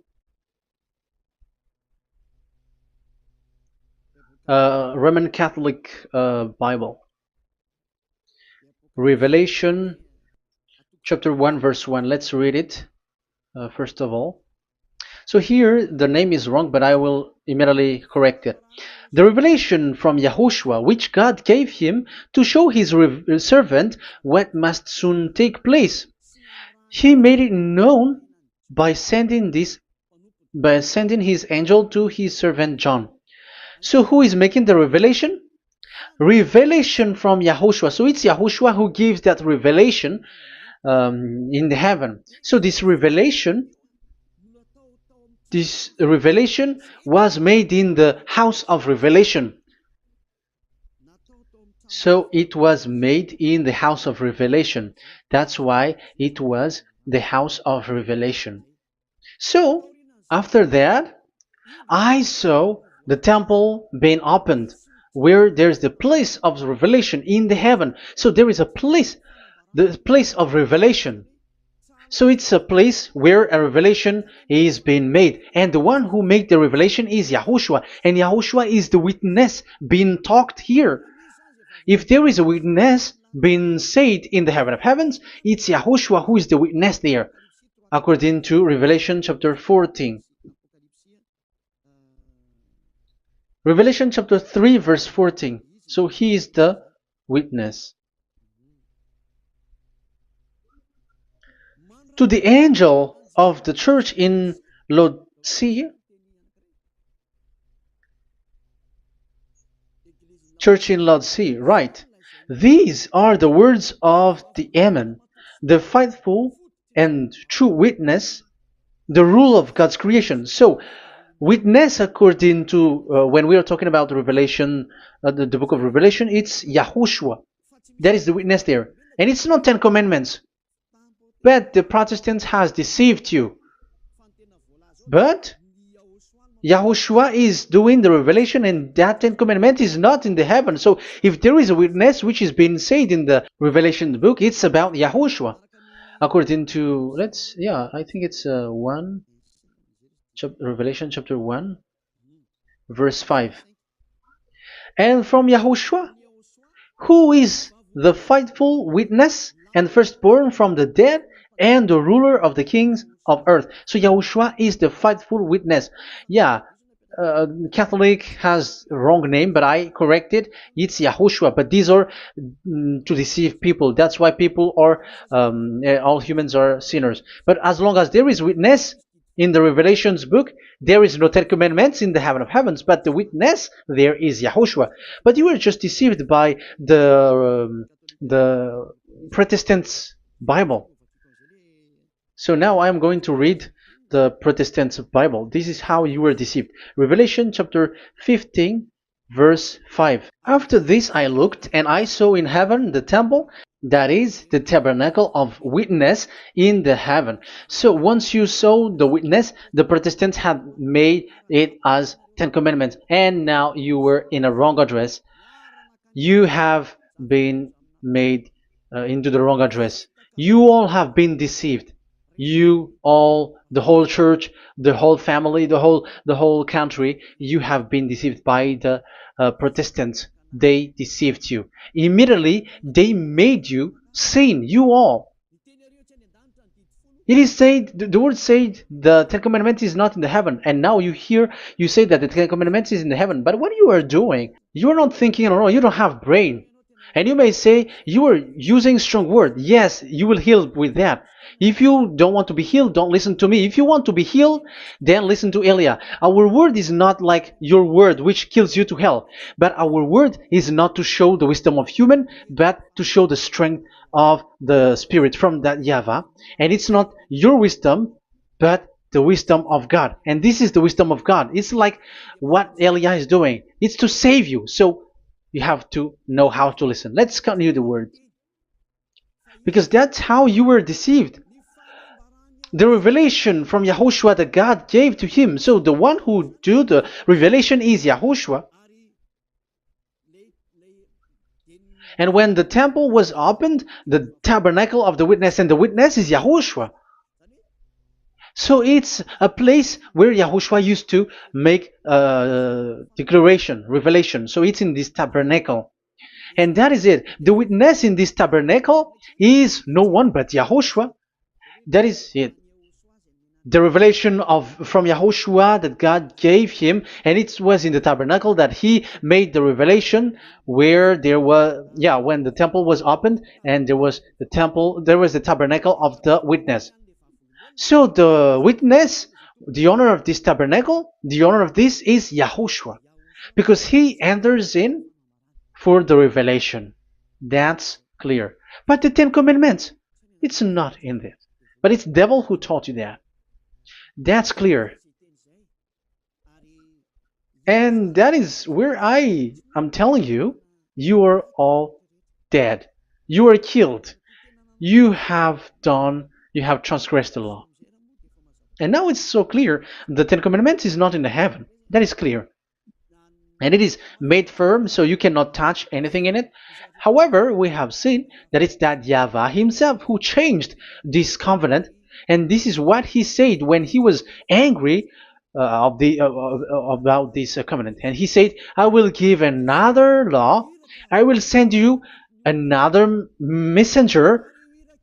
Roman Catholic Bible. Revelation chapter 1 verse 1. Let's read it first of all. So here the name is wrong, but I will immediately correct it. The revelation from YAHOSHUAH, which God gave him to show his servant what must soon take place. He made it known by sending his angel to his servant John. So who is making the revelation? Revelation from YAHOSHUAH. So it's YAHOSHUAH who gives that revelation in the heaven. So this revelation was made in the house of revelation. So it was made in the house of revelation. That's why it was the house of revelation. So, after that, I saw the temple being opened, where there's the place of revelation in the heaven. So there is a place, the place of revelation. So it's a place where a revelation is being made. And the one who made the revelation is YAHOSHUAH. And YAHOSHUAH is the witness being talked here. If there is a witness being said in the heaven of heavens, it's YAHOSHUAH who is the witness there, according to Revelation chapter 14. Revelation chapter 3 verse 14. So he is the witness. To the angel of the church in Laodicea, church in Laodicea, right. These are the words of the Amen, the faithful and true witness, the rule of God's creation. So, witness according to, when we are talking about the Revelation, the book of Revelation, it's YAHOSHUAH. That is the witness there. And it's not 10 Commandments. But the Protestants has deceived you. But YAHOSHUAH is doing the revelation, and that 10 Commandment is not in the heaven. So if there is a witness which is being said in the Revelation book, it's about YAHOSHUAH. According to, I think it's Revelation chapter 1, verse 5. And from YAHOSHUAH, who is the faithful witness and firstborn from the dead and the ruler of the kings of earth. So YAHOSHUAH is the faithful witness. Yeah, Catholic has wrong name, but I corrected. It's YAHOSHUAH. But these are to deceive people. That's why people are, all humans are sinners. But as long as there is witness in the Revelations book, there is no 10 Commandments in the heaven of heavens, but the witness there is YAHOSHUAH. But you were just deceived by the Protestants' Bible. So now I am going to read the Protestants' Bible. This is how you were deceived. Revelation chapter 15, verse 5. After this I looked, and I saw in heaven the temple, that is the tabernacle of witness in the heaven. So once you saw the witness, the Protestants had made it as 10 Commandments, and now you were in a wrong address. You have been made into the wrong address. You all have been deceived. You all, the whole church, the whole family, the whole country, you have been deceived by the Protestants. They deceived you. Immediately, they made you sin, you all. It is said, the word said, the 10 Commandments is not in the heaven. And now you hear, you say that the 10 Commandments is in the heaven. But what you are doing, you are not thinking at all. You don't have brain. And you may say, you are using strong word. Yes, you will heal with that. If you don't want to be healed, don't listen to me. If you want to be healed, then listen to Elia. Our word is not like your word, which kills you to hell. But our word is not to show the wisdom of human, but to show the strength of the Spirit from that YAHVAH. And it's not your wisdom, but the wisdom of God. And this is the wisdom of God. It's like what Elia is doing. It's to save you. So you have to know how to listen. Let's continue the word. Because that's how you were deceived. The revelation from YAHOSHUAH that God gave to him. So the one who do the revelation is YAHOSHUAH. And when the temple was opened, the tabernacle of the witness, and the witness is YAHOSHUAH. So it's a place where YAHOSHUAH used to make declaration, revelation. So it's in this tabernacle. And that is it. The witness in this tabernacle is no one but YAHOSHUAH. That is it. The revelation from YAHOSHUAH that God gave him, and it was in the tabernacle that he made the revelation, where there was, when the temple was opened, and there was the tabernacle of the witness. So the witness, the owner of this tabernacle, the owner of this is YAHOSHUAH, because he enters in for the revelation. That's clear. But the 10 Commandments, it's not in this. But it's the devil who taught you that. That's clear. And that is where I am telling you, you are all dead. You are killed. You have You have transgressed the law. And now it's so clear. The Ten Commandments is not in the heaven. That is clear. And it is made firm, so you cannot touch anything in it. However, we have seen that it's that YAHVAH himself who changed this covenant, and this is what he said when he was angry about this covenant. And he said, "I will give another law. I will send you another messenger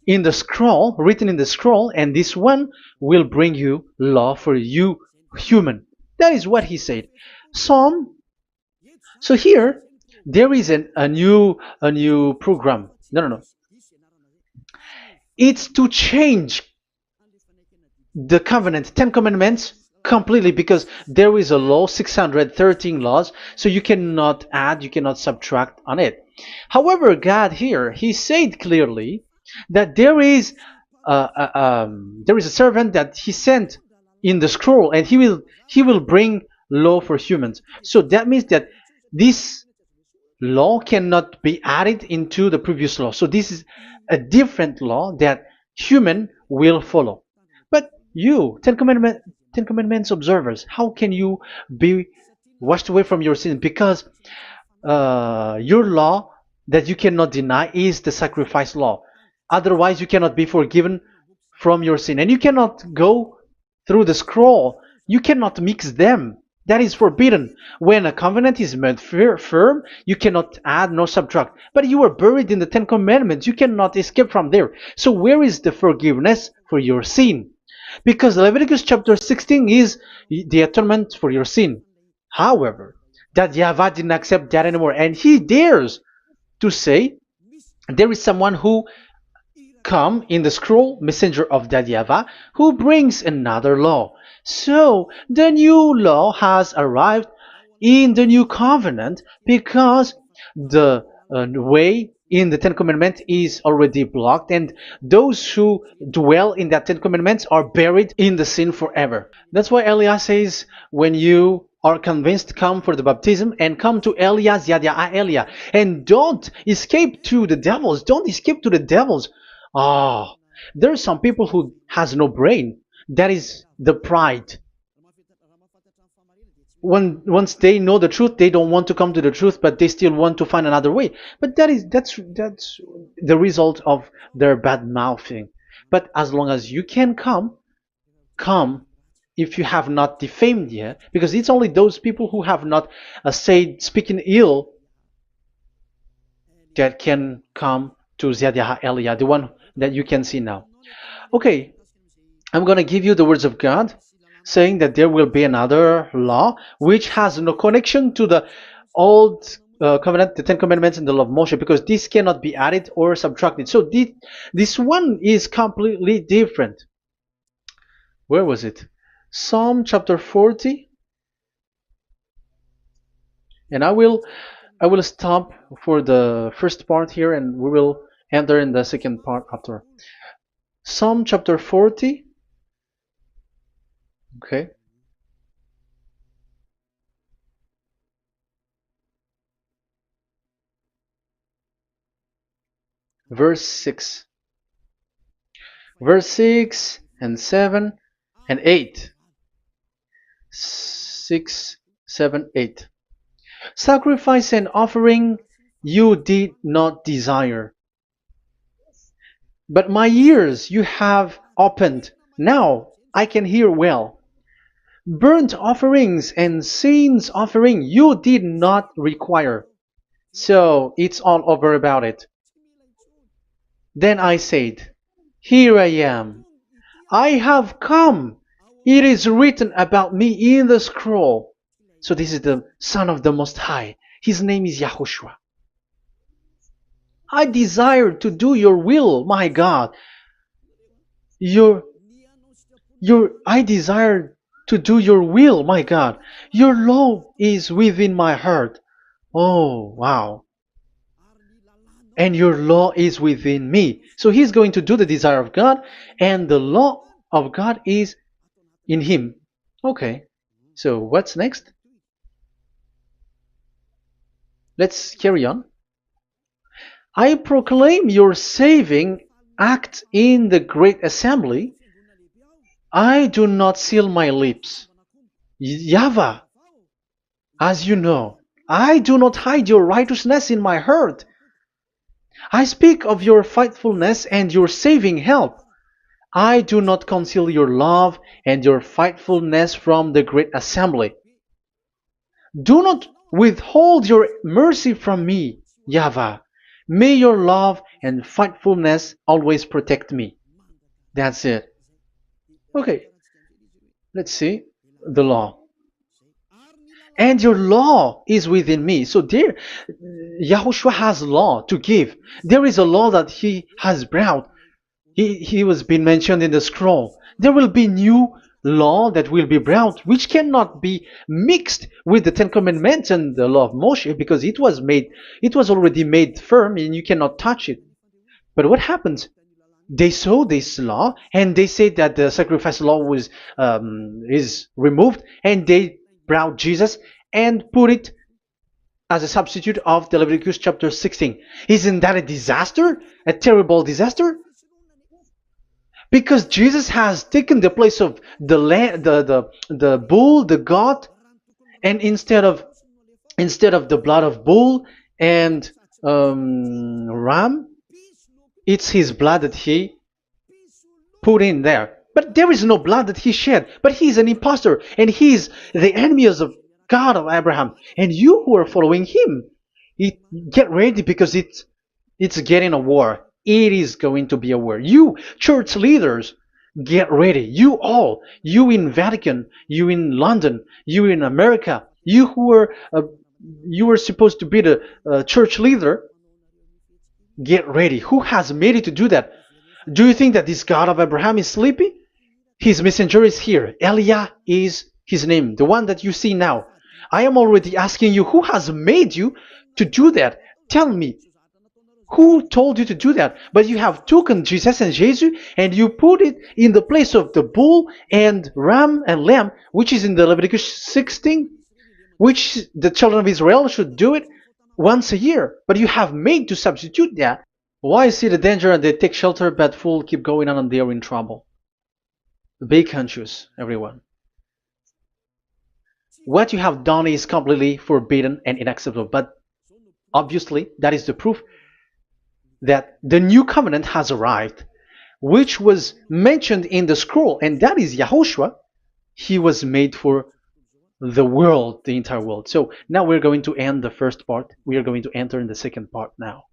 in the scroll, written in the scroll, and this one will bring you law for you, human." That is what he said. Psalm so here there is a new program. No. It's to change the covenant, Ten Commandments completely, because there is a law, 613 laws, so you cannot add, you cannot subtract on it. However, God here, He said clearly that there is a servant that He sent in the scroll, and He will bring law for humans. So that means that this law cannot be added into the previous law. So this is a different law that human will follow. But you, Ten Commandments observers, how can you be washed away from your sin? Because your law that you cannot deny is the sacrifice law. Otherwise, you cannot be forgiven from your sin. And you cannot go through the scroll. You cannot mix them. That is forbidden. When a covenant is made firm, you cannot add nor subtract. But you are buried in the Ten Commandments. You cannot escape from there. So where is the forgiveness for your sin? Because Leviticus chapter 16 is the atonement for your sin. However, that YAHVAH didn't accept that anymore. And he dares to say there is someone who come in the scroll, messenger of that YAHVAH, who brings another law. So the new law has arrived in the new covenant because the way in the Ten Commandments is already blocked, and those who dwell in that Ten Commandments are buried in the sin forever. That's why Elias says, when you are convinced, come for the baptism and come to Elias, Yadiah Elia, and don't escape to the devils. Don't escape to the devils. Ah, there are some people who has no brain. That is the pride. Once they know the truth, they don't want to come to the truth, but they still want to find another way. But that's the result of their bad mouthing. But as long as you can come if you have not defamed yet, because it's only those people who have not said speaking ill that can come to Yadiah Elia, the one that you can see now. Okay, I'm going to give you the words of God, saying that there will be another law which has no connection to the old covenant, the Ten Commandments and the law of Moshe, because this cannot be added or subtracted. So this one is completely different. Where was it? Psalm chapter 40. And I will stop for the first part here, and we will enter in the second part after. Psalm chapter 40. Okay. Verse 6. Verse 6 and 7 and 8. 6, 7, 8. Sacrifice and offering you did not desire, but my ears you have opened. Now I can hear well. Burnt offerings and sins offering you did not require. So it's all over about it. Then I said, here I am. I have come. It is written about me in the scroll. So this is the Son of the Most High. His name is YAHOSHUAH. I desire to do your will, my God. I desire to do your will, my God. Your law is within my heart. Oh, wow. And your law is within me. So he's going to do the desire of God, and the law of God is in him. Okay. So what's next? Let's carry on. I proclaim your saving act in the great assembly, I do not seal my lips. YAHVAH, as you know, I do not hide your righteousness in my heart. I speak of your faithfulness and your saving help. I do not conceal your love and your faithfulness from the great assembly. Do not withhold your mercy from me, YAHVAH. May your love and faithfulness always protect me. That's it. Okay, let's see the law. And your law is within me. So there, Yahushua has law to give. There is a law that he has brought. He was being mentioned in the scroll. There will be new law that will be brought, which cannot be mixed with the Ten Commandments and the law of Moshe, because it was already made firm, and you cannot touch it. But what happens? They saw this law, and they said that the sacrifice law was is removed, and they brought Jesus and put it as a substitute of the Leviticus chapter 16. Isn't that a disaster? A terrible disaster? Because Jesus has taken the place of the bull, the goat, and instead of the blood of bull and ram, it's his blood that he put in there. But there is no blood that he shed. But he's an impostor, and he's the enemy of God of Abraham. And you who are following him, get ready, because it's getting a war. It is going to be a war. You church leaders, get ready. You all, you in Vatican, you in London, you in America, you were supposed to be the church leader. Get ready. Who has made it to do that? Do you think that this God of Abraham is sleepy? His messenger is here. Eliah is his name, the one that you see now. I am already asking you, who has made you to do that? Tell me, who told you to do that? But you have taken Jesus and Jesus, and you put it in the place of the bull and ram and lamb, which is in the Leviticus 16, which the children of Israel should do it once a year. But you have made to substitute that. Why see the danger and they take shelter, but fool keep going on and they are in trouble? Be conscious, everyone. What you have done is completely forbidden and unacceptable. But obviously, that is the proof that the new covenant has arrived, which was mentioned in the scroll, and that is Yahushua. He was made for the world, the entire world. So now we're going to end the first part. We are going to enter in the second part now.